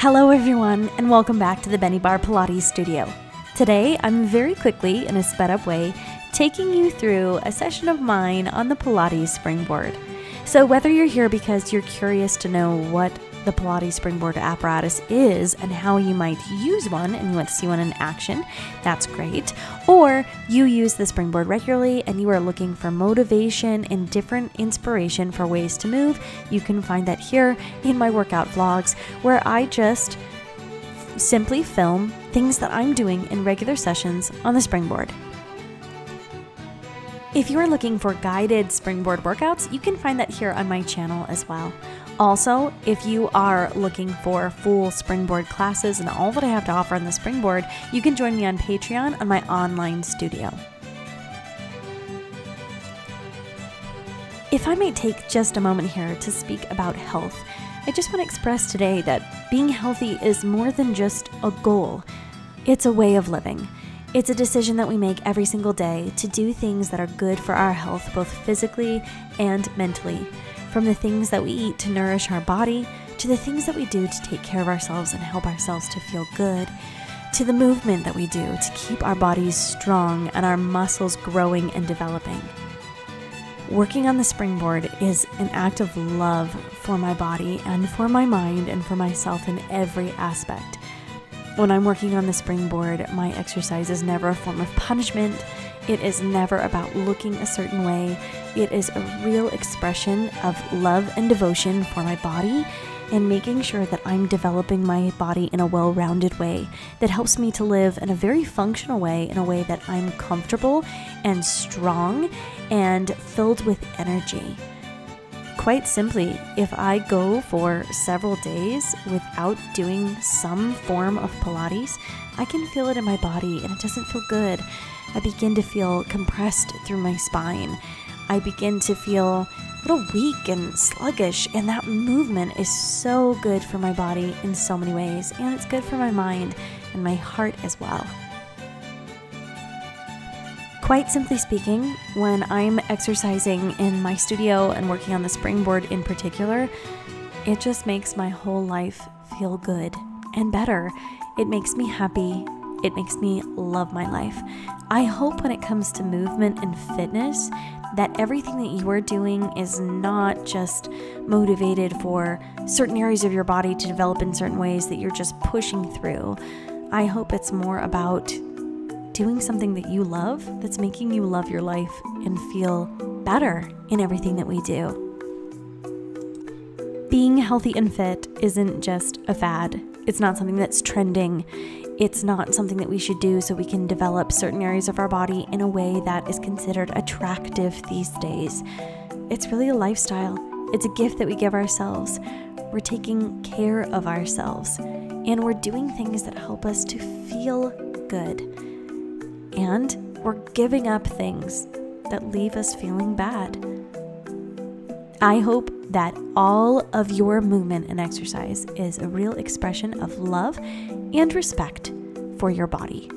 Hello everyone, and welcome back to the Benniebarrefitness Pilates studio. Today, I'm very quickly, in a sped up way, taking you through a session of mine on the Pilates Springboard. So whether you're here because you're curious to know what the Pilates Springboard apparatus is and how you might use one and you want to see one in action, that's great. Or you use the Springboard regularly and you are looking for motivation and different inspiration for ways to move, you can find that here in my workout vlogs, where I just simply film things that I'm doing in regular sessions on the Springboard. If you are looking for guided Springboard workouts, you can find that here on my channel as well. Also, if you are looking for full Springboard classes and all that I have to offer on the Springboard, you can join me on Patreon on my online studio. If I might take just a moment here to speak about health, I just want to express today that being healthy is more than just a goal. It's a way of living. It's a decision that we make every single day to do things that are good for our health, both physically and mentally. From the things that we eat to nourish our body, to the things that we do to take care of ourselves and help ourselves to feel good, to the movement that we do to keep our bodies strong and our muscles growing and developing. Working on the Springboard is an act of love for my body and for my mind and for myself in every aspect. When I'm working on the Springboard, my exercise is never a form of punishment. It is never about looking a certain way. It is a real expression of love and devotion for my body and making sure that I'm developing my body in a well-rounded way that helps me to live in a very functional way, in a way that I'm comfortable and strong and filled with energy. Quite simply, if I go for several days without doing some form of Pilates, I can feel it in my body and it doesn't feel good. I begin to feel compressed through my spine. I begin to feel a little weak and sluggish, and that movement is so good for my body in so many ways, and it's good for my mind and my heart as well. Quite simply speaking, when I'm exercising in my studio and working on the Springboard in particular, it just makes my whole life feel good and better. It makes me happy. It makes me love my life. I hope when it comes to movement and fitness that everything that you are doing is not just motivated for certain areas of your body to develop in certain ways that you're just pushing through. I hope it's more about doing something that you love, that's making you love your life and feel better in everything that we do. Being healthy and fit isn't just a fad. It's not something that's trending. It's not something that we should do so we can develop certain areas of our body in a way that is considered attractive these days. It's really a lifestyle. It's a gift that we give ourselves. We're taking care of ourselves, and we're doing things that help us to feel good. And we're giving up things that leave us feeling bad. I hope that all of your movement and exercise is a real expression of love and respect for your body.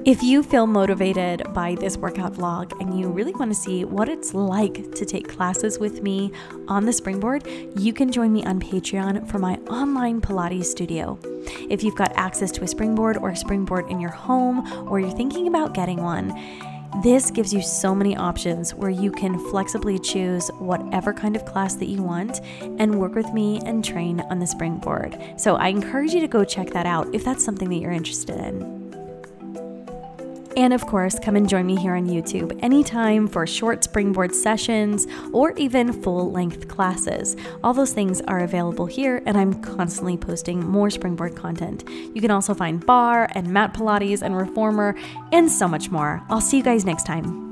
If you feel motivated by this workout vlog and you really want to see what it's like to take classes with me on the Springboard, you can join me on Patreon for my online Pilates studio. If you've got access to a Springboard or a Springboard in your home, or you're thinking about getting one, this gives you so many options where you can flexibly choose whatever kind of class that you want and work with me and train on the Springboard. So I encourage you to go check that out if that's something that you're interested in. And of course, come and join me here on YouTube anytime for short Springboard sessions or even full-length classes. All those things are available here, and I'm constantly posting more Springboard content. You can also find Barre and Mat Pilates and Reformer and so much more. I'll see you guys next time.